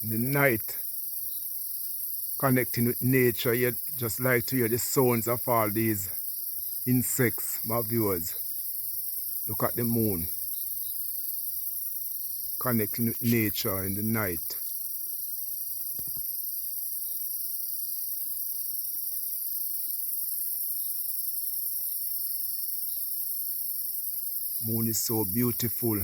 In the night, connecting with nature, you just like to hear the sounds of all these insects, my viewers. Look at the moon. Connecting with nature in the night. Moon is so beautiful.